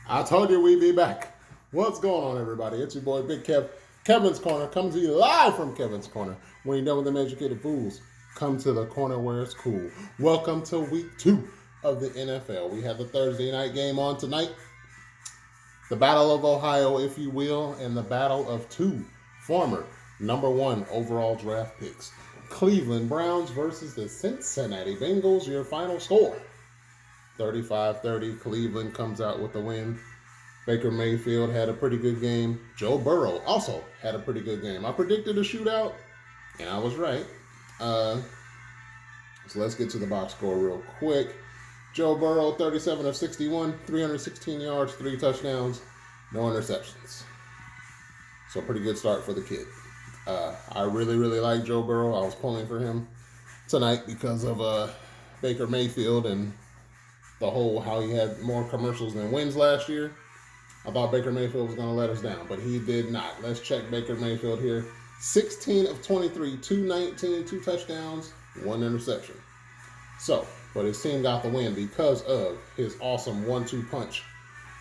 I told you we'd be back. What's going on, everybody? It's your boy Big Kev. Kevin's Corner comes to you live from Kevin's Corner. When you're done with them educated fools, come to the corner where it's cool. Welcome to week 2 of the NFL. We have the Thursday night game on tonight. The Battle of Ohio, if you will, and the battle of two former number 1 overall draft picks. Cleveland Browns versus the Cincinnati Bengals. Your final score. 35-30, Cleveland comes out with the win. Baker Mayfield had a pretty good game. Joe Burrow also had a pretty good game. I predicted a shootout, and I was right. So let's get to the box score real quick. Joe Burrow, 37 of 61, 316 yards, 3 touchdowns, no interceptions. So pretty good start for the kid. I really like Joe Burrow. I was pulling for him tonight because of Baker Mayfield and the whole how he had more commercials than wins last year. I thought Baker Mayfield was going to let us down, but he did not. Let's check Baker Mayfield here. 16 of 23, 219, 2 touchdowns, 1 interception. So, but his team got the win because of his awesome 1-2 punch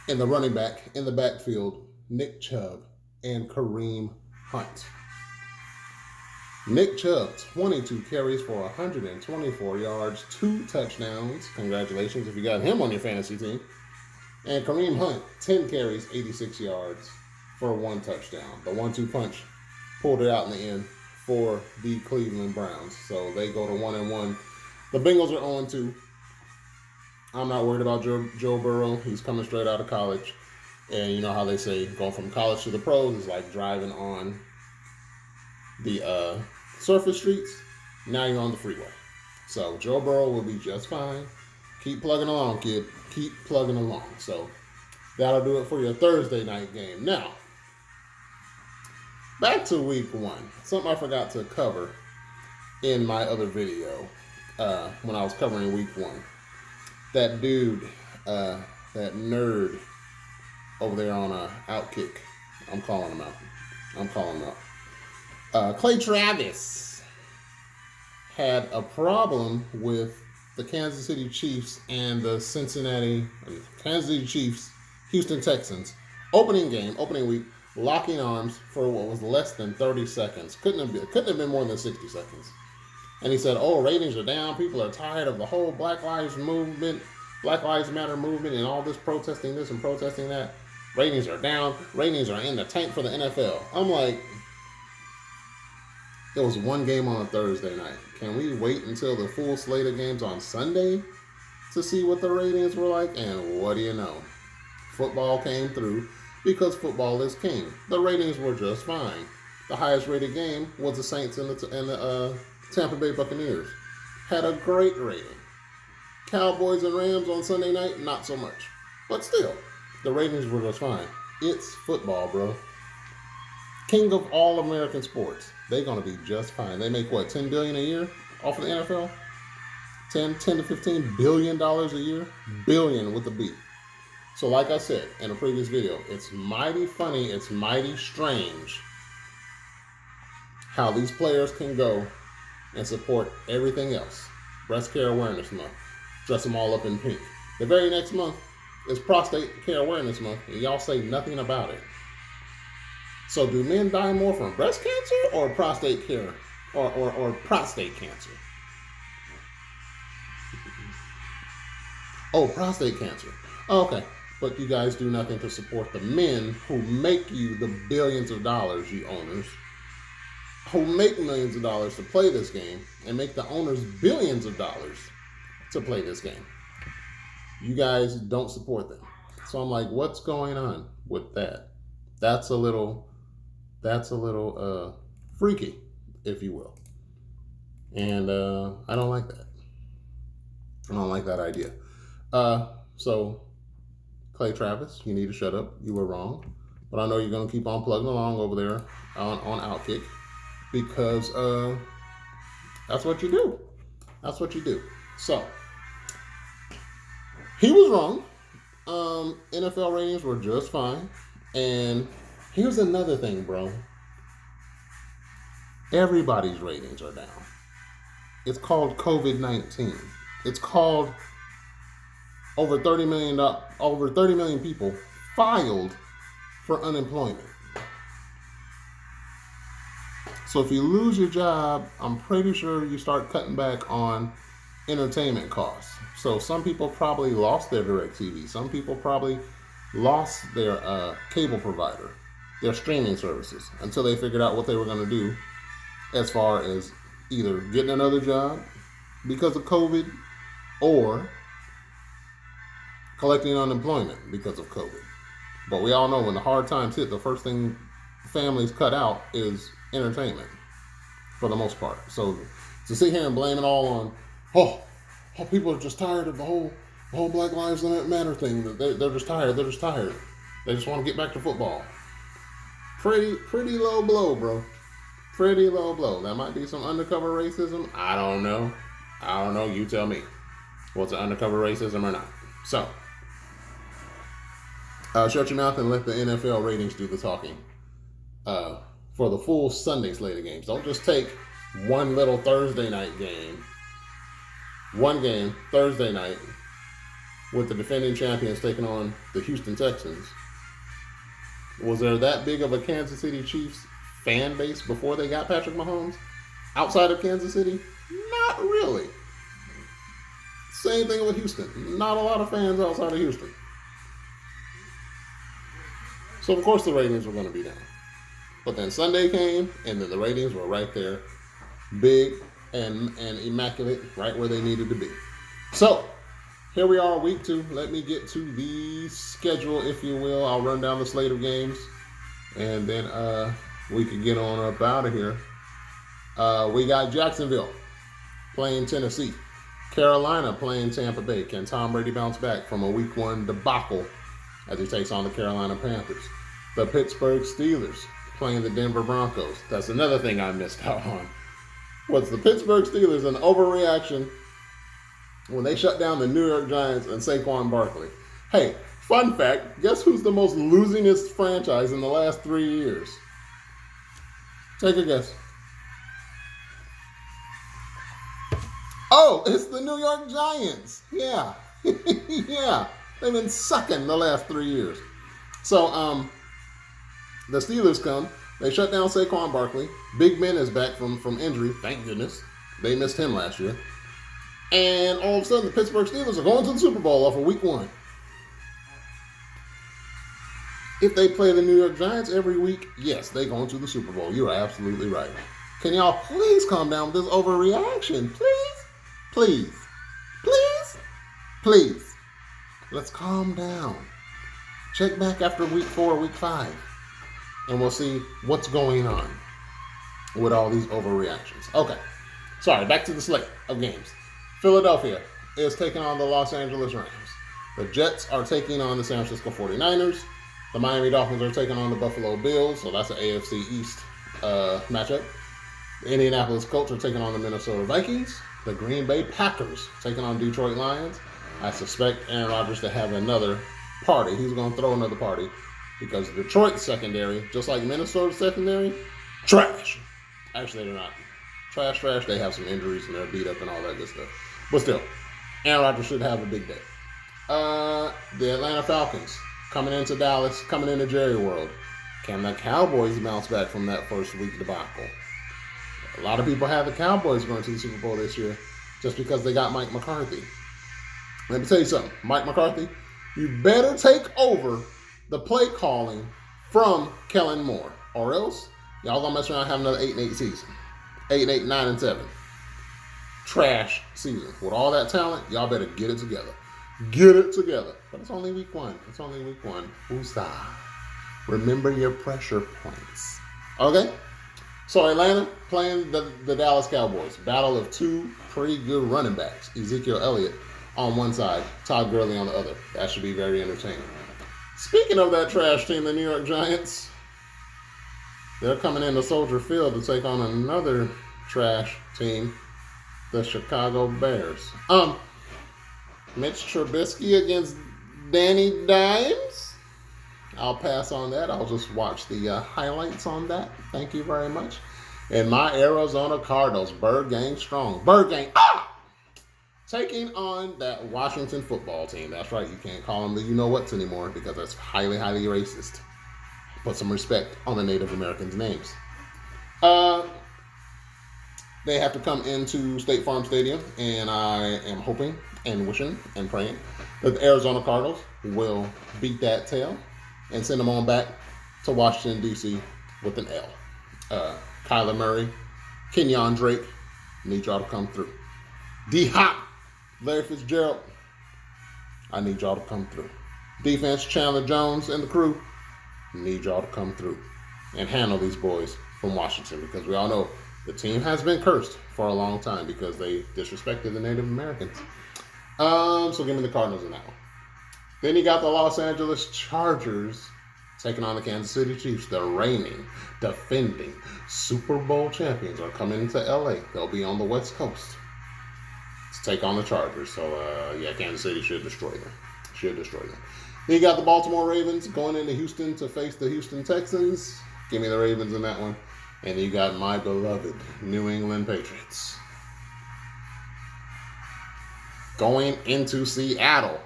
in the running back, in the backfield, Nick Chubb and Kareem Hunt. Nick Chubb, 22 carries for 124 yards, 2 touchdowns. Congratulations if you got him on your fantasy team. And Kareem Hunt, 10 carries, 86 yards for 1 touchdown. The 1-2 punch pulled it out in the end for the Cleveland Browns. So they go to 1-1. The Bengals are 0-2. I'm not worried about Joe Burrow. He's coming straight out of college. And you know how they say going from college to the pros is like driving on the surface streets. Now you're on the freeway. So Joe Burrow will be just fine. Keep plugging along, kid. Keep plugging along. So that'll do it for your Thursday night game. Now, back to week 1. Something I forgot to cover in my other video when I was covering week 1. That dude, that nerd over there on Outkick. I'm calling him out. Clay Travis had a problem with the Kansas City Chiefs and the Kansas City Chiefs, Houston Texans, opening week, locking arms for what was less than 30 seconds. Couldn't have been more than 60 seconds. And he said, ratings are down. People are tired of the whole Black Lives Matter movement and all this protesting this and protesting that. Ratings are down. Ratings are in the tank for the NFL. I'm like, there was one game on a Thursday night. Can we wait until the full slate of games on Sunday to see what the ratings were like? And what do you know? Football came through because football is king. The ratings were just fine. The highest rated game was the Saints and the Tampa Bay Buccaneers. Had a great rating. Cowboys and Rams on Sunday night, not so much. But still, the ratings were just fine. It's football, bro. King of all American sports. They're going to be just fine. They make, what, $10 billion a year off of the NFL? 10 to $15 billion a year? Billion with a B. So like I said in a previous video, it's mighty funny, it's mighty strange how these players can go and support everything else. Breast Care Awareness Month. Dress them all up in pink. The very next month is Prostate Care Awareness Month, and y'all say nothing about it. So do men die more from breast cancer or prostate care or prostate cancer? Oh, prostate cancer. Okay. But you guys do nothing to support the men who make you the billions of dollars, you owners, who make millions of dollars to play this game and make the owners billions of dollars to play this game. You guys don't support them. So I'm like, what's going on with that? That's a little freaky, if you will. And I don't like that. I don't like that idea. So, Clay Travis, you need to shut up. You were wrong. But I know you're going to keep on plugging along over there on Outkick because that's what you do. That's what you do. So, he was wrong. NFL ratings were just fine. And here's another thing, bro. Everybody's ratings are down. It's called COVID-19. It's called over 30 million people filed for unemployment. So if you lose your job, I'm pretty sure you start cutting back on entertainment costs. So some people probably lost their DirecTV. Some people probably lost their cable provider, their streaming services, until they figured out what they were going to do as far as either getting another job because of COVID or collecting unemployment because of COVID. But we all know when the hard times hit, the first thing families cut out is entertainment for the most part. So to sit here and blame it all on, oh, people are just tired of the whole Black Lives Matter thing. They're just tired. They're just tired. They just want to get back to football. Pretty low blow, bro. Pretty low blow. That might be some undercover racism. I don't know. You tell me. What's an undercover racism or not? So, shut your mouth and let the NFL ratings do the talking. For the full Sunday slate of games. Don't just take one little Thursday night game. One game, Thursday night, with the defending champions taking on the Houston Texans. Was there that big of a Kansas City Chiefs fan base before they got Patrick Mahomes? Outside of Kansas City? Not really. Same thing with Houston. Not a lot of fans outside of Houston. So, of course, the ratings were going to be down. But then Sunday came, and then the ratings were right there. Big and immaculate, right where they needed to be. So, here we are, week 2. Let me get to the schedule, if you will. I'll run down the slate of games, and then we can get on up out of here. We got Jacksonville playing Tennessee. Carolina playing Tampa Bay. Can Tom Brady bounce back from a week 1 debacle as he takes on the Carolina Panthers? The Pittsburgh Steelers playing the Denver Broncos. That's another thing I missed out on. Was the Pittsburgh Steelers an overreaction when they shut down the New York Giants and Saquon Barkley? Hey, fun fact, guess who's the most losingest franchise in the last 3 years? Take a guess. Oh, it's the New York Giants. Yeah. Yeah. They've been sucking the last 3 years. So, the Steelers come. They shut down Saquon Barkley. Big Ben is back from injury. Thank goodness. They missed him last year. And all of a sudden, the Pittsburgh Steelers are going to the Super Bowl off of week 1. If they play the New York Giants every week, yes, they're going to the Super Bowl. You are absolutely right. Can y'all please calm down with this overreaction? Please? Please? Please? Please? Let's calm down. Check back after week 4 or week 5. And we'll see what's going on with all these overreactions. Okay. Sorry, back to the slate of games. Philadelphia is taking on the Los Angeles Rams. The Jets are taking on the San Francisco 49ers. The Miami Dolphins are taking on the Buffalo Bills, so that's an AFC East matchup. The Indianapolis Colts are taking on the Minnesota Vikings. The Green Bay Packers taking on Detroit Lions. I suspect Aaron Rodgers to have another party. He's going to throw another party because Detroit's secondary, just like Minnesota's secondary, trash. Actually, they're not trash. They have some injuries and they're beat up and all that good stuff. But still, Aaron Rodgers should have a big day. The Atlanta Falcons coming into Dallas, coming into Jerry World. Can the Cowboys bounce back from that first week debacle? A lot of people have the Cowboys going to the Super Bowl this year just because they got Mike McCarthy. Let me tell you something. Mike McCarthy, you better take over the play calling from Kellen Moore, or else y'all gonna mess around and have another 8-8 season. 8-8, 9-7. Trash season. With all that talent, y'all better get it together. Get it together. But it's only week 1. It's only week 1. Woosah. Remember your pressure points. Okay? So Atlanta playing the Dallas Cowboys. Battle of 2 pretty good running backs. Ezekiel Elliott on one side, Todd Gurley on the other. That should be very entertaining. Speaking of that trash team, the New York Giants, they're coming into Soldier Field to take on another trash team, the Chicago Bears. Mitch Trubisky against Danny Dimes. I'll pass on that. I'll just watch the highlights on that. Thank you very much. And my Arizona Cardinals, Bird Gang strong. Bird Gang, taking on that Washington football team. That's right, you can't call them the you-know-whats anymore because that's highly, highly racist. Put some respect on the Native Americans' names. They have to come into State Farm Stadium, and I am hoping and wishing and praying that the Arizona Cardinals will beat that tail and send them on back to Washington, D.C. with an L. Kyler Murray, Kenyon Drake, need y'all to come through. D-Hop, Larry Fitzgerald, I need y'all to come through. Defense, Chandler Jones and the crew, need y'all to come through and handle these boys from Washington, because we all know the team has been cursed for a long time because they disrespected the Native Americans. So give me the Cardinals in that one. Then you got the Los Angeles Chargers taking on the Kansas City Chiefs. The reigning, defending Super Bowl champions are coming into LA. They'll be on the West Coast to take on the Chargers. So, Kansas City should destroy them. Then you got the Baltimore Ravens going into Houston to face the Houston Texans. Give me the Ravens in that one. And you got my beloved New England Patriots going into Seattle.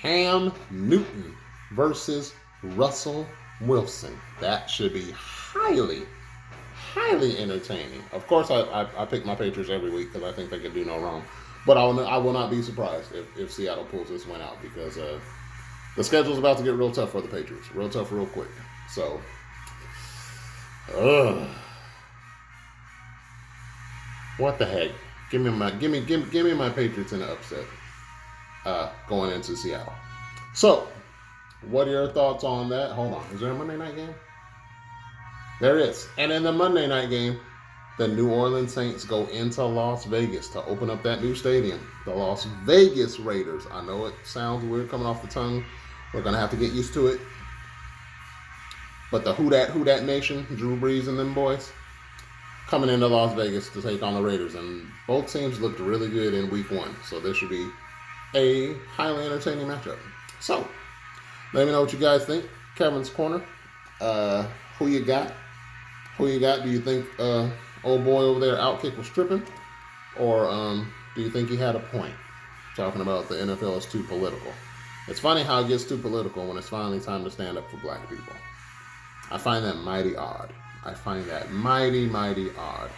Cam Newton versus Russell Wilson. That should be highly, highly entertaining. Of course, I pick my Patriots every week because I think they can do no wrong. But I will not be surprised if Seattle pulls this one out, because the schedule's about to get real tough for the Patriots. Real tough, real quick. So, what the heck? Give me my Patriots in the upset going into Seattle. So, what are your thoughts on that? Hold on. Is there a Monday night game? There is. And in the Monday night game, the New Orleans Saints go into Las Vegas to open up that new stadium. The Las Vegas Raiders. I know it sounds weird coming off the tongue. We're going to have to get used to it. But the Who Dat Nation, Drew Brees and them boys, coming into Las Vegas to take on the Raiders. And both teams looked really good in week one. So this should be a highly entertaining matchup. So, let me know what you guys think. Kevin's Corner. Who you got? Do you think old boy over there Outkick was tripping? Or do you think he had a point? Talking about the NFL is too political. It's funny how it gets too political when it's finally time to stand up for black people. I find that mighty odd. Mighty odd.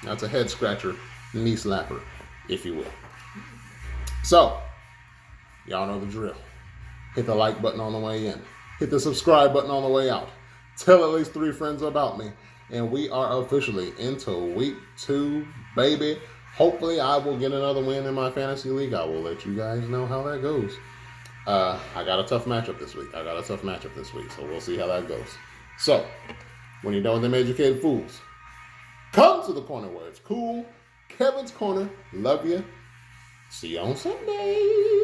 That's a head scratcher, knee slapper, if you will. So, y'all know the drill. Hit the like button on the way in. Hit the subscribe button on the way out. Tell at least 3 friends about me. And we are officially into week 2, baby. Hopefully I will get another win in my fantasy league. I will let you guys know how that goes. I got a tough matchup this week. So we'll see how that goes. So, when you're done with them educated fools, come to the corner where it's cool. Kevin's Corner. Love you. See you on Sunday.